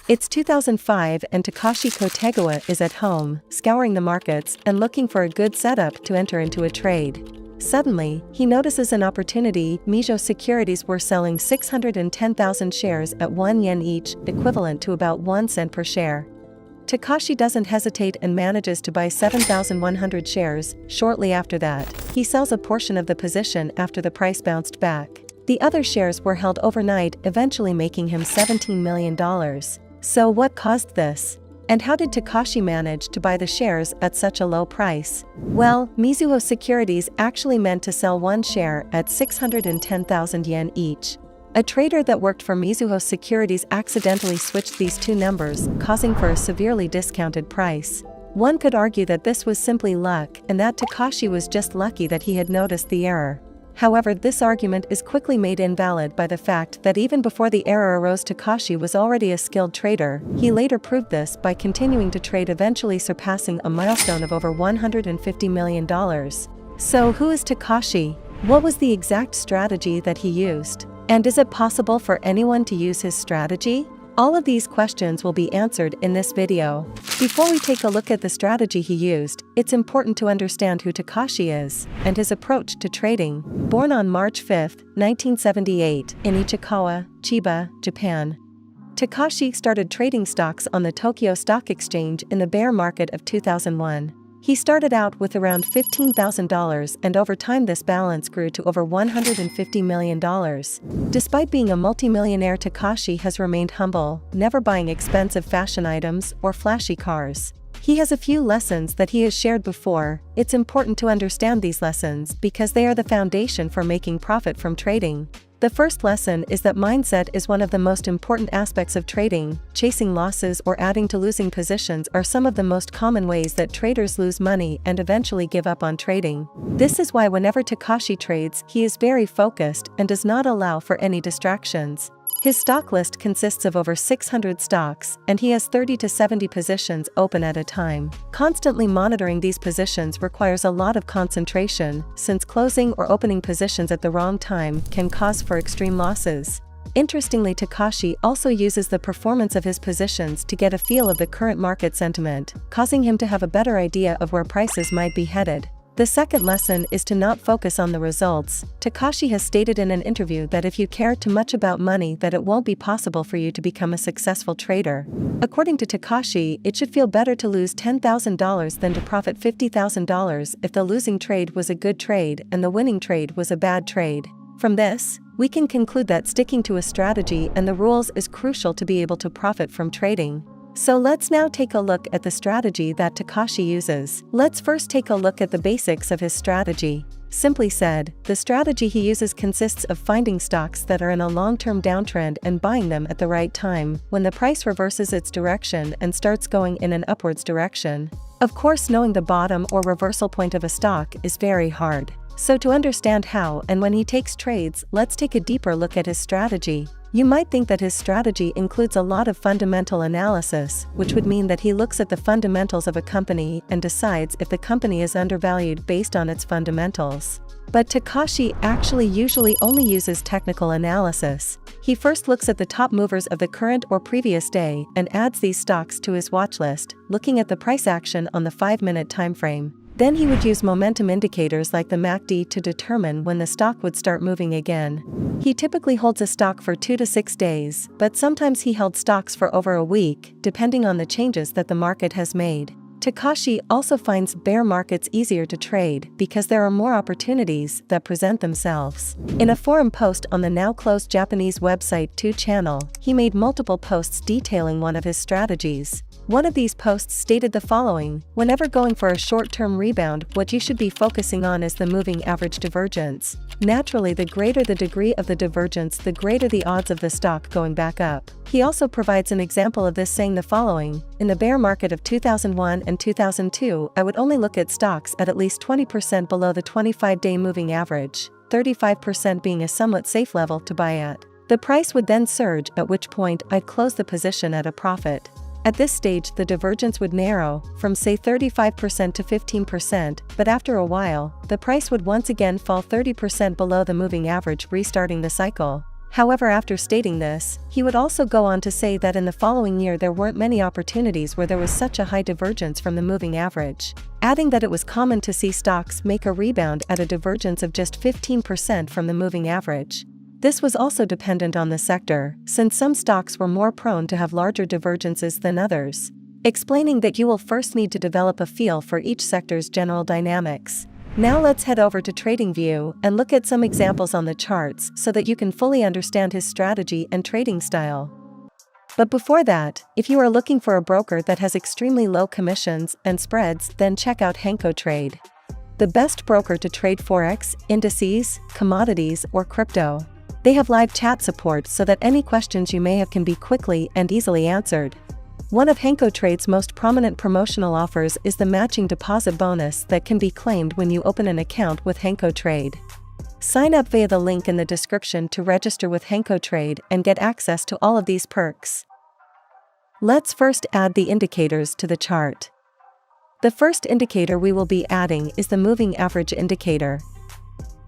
It's 2005 and Takeshi Kotegawa is at home, scouring the markets and looking for a good setup to enter into a trade. Suddenly, he notices an opportunity. Mizuho Securities were selling 610,000 shares at 1 yen each, equivalent to about 1 cent per share. Takeshi doesn't hesitate and manages to buy 7,100 shares. Shortly after that, he sells a portion of the position after the price bounced back. The other shares were held overnight, eventually making him $17 million. So what caused this? And how did Takeshi manage to buy the shares at such a low price? Well, Mizuho Securities actually meant to sell one share at 610,000 yen each. A trader that worked for Mizuho Securities accidentally switched these two numbers, causing for a severely discounted price. One could argue that this was simply luck and that Takeshi was just lucky that he had noticed the error. However, this argument is quickly made invalid by the fact that even before the error arose, Takeshi was already a skilled trader. He later proved this by continuing to trade, eventually surpassing a milestone of over $150 million. So who is Takeshi? What was the exact strategy that he used? And is it possible for anyone to use his strategy? All of these questions will be answered in this video. Before we take a look at the strategy he used, it's important to understand who Takeshi is and his approach to trading. Born on March 5, 1978, in Ichikawa, Chiba, Japan, Takeshi started trading stocks on the Tokyo Stock Exchange in the bear market of 2001. He started out with around $15,000 and over time this balance grew to over $150 million. Despite being a multimillionaire, Takeshi has remained humble, never buying expensive fashion items or flashy cars. He has a few lessons that he has shared before. It's important to understand these lessons because they are the foundation for making profit from trading. The first lesson is that mindset is one of the most important aspects of trading. Chasing losses or adding to losing positions are some of the most common ways that traders lose money and eventually give up on trading. This is why whenever Takeshi trades, he is very focused and does not allow for any distractions. His stock list consists of over 600 stocks, and he has 30 to 70 positions open at a time. Constantly monitoring these positions requires a lot of concentration, since closing or opening positions at the wrong time can cause for extreme losses. Interestingly, Takeshi also uses the performance of his positions to get a feel of the current market sentiment, causing him to have a better idea of where prices might be headed. The second lesson is to not focus on the results. Takeshi has stated in an interview that if you care too much about money, that it won't be possible for you to become a successful trader. According to Takeshi, it should feel better to lose $10,000 than to profit $50,000 if the losing trade was a good trade and the winning trade was a bad trade. From this, we can conclude that sticking to a strategy and the rules is crucial to be able to profit from trading. So let's now take a look at the strategy that Takeshi uses. Let's first take a look at the basics of his strategy. Simply said, the strategy he uses consists of finding stocks that are in a long-term downtrend and buying them at the right time, when the price reverses its direction and starts going in an upwards direction. Of course, knowing the bottom or reversal point of a stock is very hard. So to understand how and when he takes trades, let's take a deeper look at his strategy. You might think that his strategy includes a lot of fundamental analysis, which would mean that he looks at the fundamentals of a company and decides if the company is undervalued based on its fundamentals. But Takeshi actually usually only uses technical analysis. He first looks at the top movers of the current or previous day and adds these stocks to his watch list, looking at the price action on the 5-minute time frame. Then he would use momentum indicators like the MACD to determine when the stock would start moving again. He typically holds a stock for 2 to 6 days, but sometimes he held stocks for over a week, depending on the changes that the market has made. Takeshi also finds bear markets easier to trade because there are more opportunities that present themselves. In a forum post on the now-closed Japanese website 2 channel, he made multiple posts detailing one of his strategies. One of these posts stated the following: whenever going for a short-term rebound, what you should be focusing on is the moving average divergence. Naturally, the greater the degree of the divergence, the greater the odds of the stock going back up. He also provides an example of this, saying the following: in the bear market of 2001 and 2002, I would only look at stocks at least 20% below the 25-day moving average, 35% being a somewhat safe level to buy at. The price would then surge, at which point I'd close the position at a profit. At this stage, the divergence would narrow, from say 35% to 15%, but after a while, the price would once again fall 30% below the moving average, restarting the cycle. However, after stating this, he would also go on to say that in the following year there weren't many opportunities where there was such a high divergence from the moving average, adding that it was common to see stocks make a rebound at a divergence of just 15% from the moving average. This was also dependent on the sector, since some stocks were more prone to have larger divergences than others, explaining that you will first need to develop a feel for each sector's general dynamics. Now let's head over to TradingView and look at some examples on the charts so that you can fully understand his strategy and trading style. But before that, if you are looking for a broker that has extremely low commissions and spreads, then check out Trade, the best broker to trade forex, indices, commodities, or crypto. They have live chat support so that any questions you may have can be quickly and easily answered. One of Trade's most prominent promotional offers is the matching deposit bonus that can be claimed when you open an account with Trade. Sign up via the link in the description to register with Trade and get access to all of these perks. Let's first add the indicators to the chart. The first indicator we will be adding is the moving average indicator.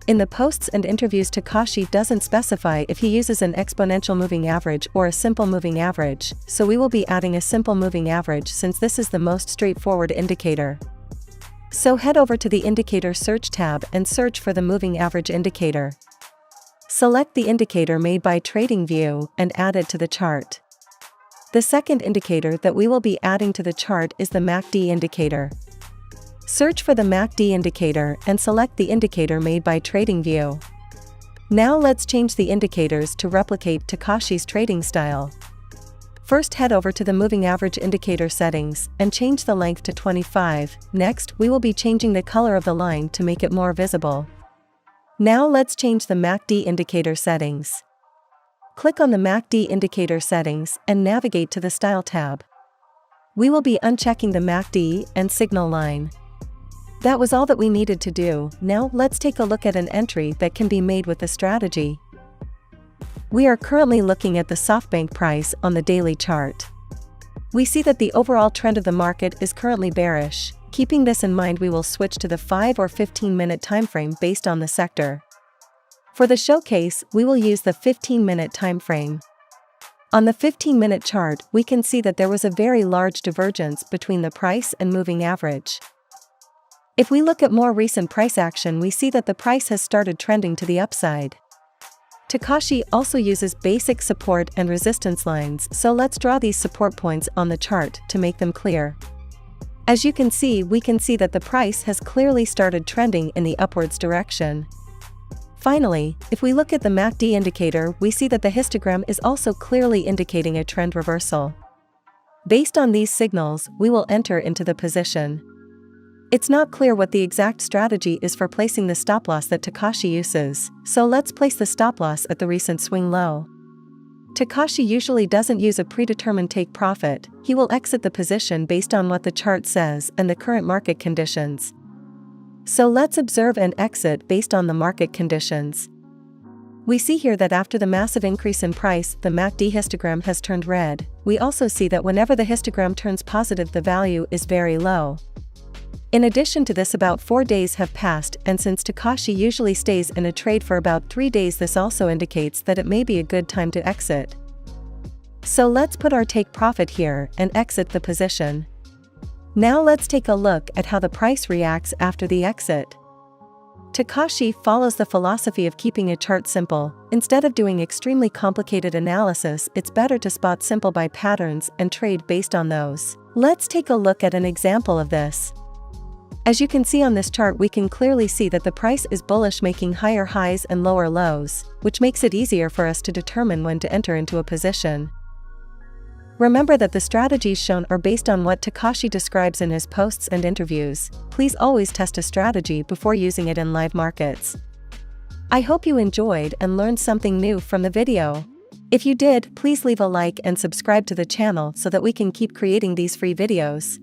In the posts and interviews, Takeshi doesn't specify if he uses an exponential moving average or a simple moving average, so we will be adding a simple moving average since this is the most straightforward indicator. So head over to the Indicator Search tab and search for the moving average indicator. Select the indicator made by TradingView and add it to the chart. The second indicator that we will be adding to the chart is the MACD indicator. Search for the MACD indicator and select the indicator made by TradingView. Now let's change the indicators to replicate Takeshi's trading style. First, head over to the moving average indicator settings and change the length to 25. Next, we will be changing the color of the line to make it more visible. Now let's change the MACD indicator settings. Click on the MACD indicator settings and navigate to the Style tab. We will be unchecking the MACD and signal line. That was all that we needed to do. Now let's take a look at an entry that can be made with the strategy. We are currently looking at the SoftBank price on the daily chart. We see that the overall trend of the market is currently bearish. Keeping this in mind, we will switch to the 5 or 15-minute timeframe based on the sector. For the showcase, we will use the 15-minute timeframe. On the 15-minute chart, we can see that there was a very large divergence between the price and moving average. If we look at more recent price action, we see that the price has started trending to the upside. Takeshi also uses basic support and resistance lines, so let's draw these support points on the chart to make them clear. As you can see, we can see that the price has clearly started trending in the upwards direction. Finally, if we look at the MACD indicator, we see that the histogram is also clearly indicating a trend reversal. Based on these signals, we will enter into the position. It's not clear what the exact strategy is for placing the stop loss that Takeshi uses, so let's place the stop loss at the recent swing low. Takeshi usually doesn't use a predetermined take profit. He will exit the position based on what the chart says and the current market conditions. So let's observe and exit based on the market conditions. We see here that after the massive increase in price, the MACD histogram has turned red. We also see that whenever the histogram turns positive, the value is very low. In addition to this, about 4 days have passed, and since Takeshi usually stays in a trade for about 3 days, this also indicates that it may be a good time to exit. So let's put our take profit here and exit the position. Now let's take a look at how the price reacts after the exit. Takeshi follows the philosophy of keeping a chart simple. Instead of doing extremely complicated analysis, it's better to spot simple buy patterns and trade based on those. Let's take a look at an example of this. As you can see on this chart, we can clearly see that the price is bullish, making higher highs and lower lows, which makes it easier for us to determine when to enter into a position. Remember that the strategies shown are based on what Takeshi describes in his posts and interviews. Please always test a strategy before using it in live markets. I hope you enjoyed and learned something new from the video. If you did, please leave a like and subscribe to the channel so that we can keep creating these free videos.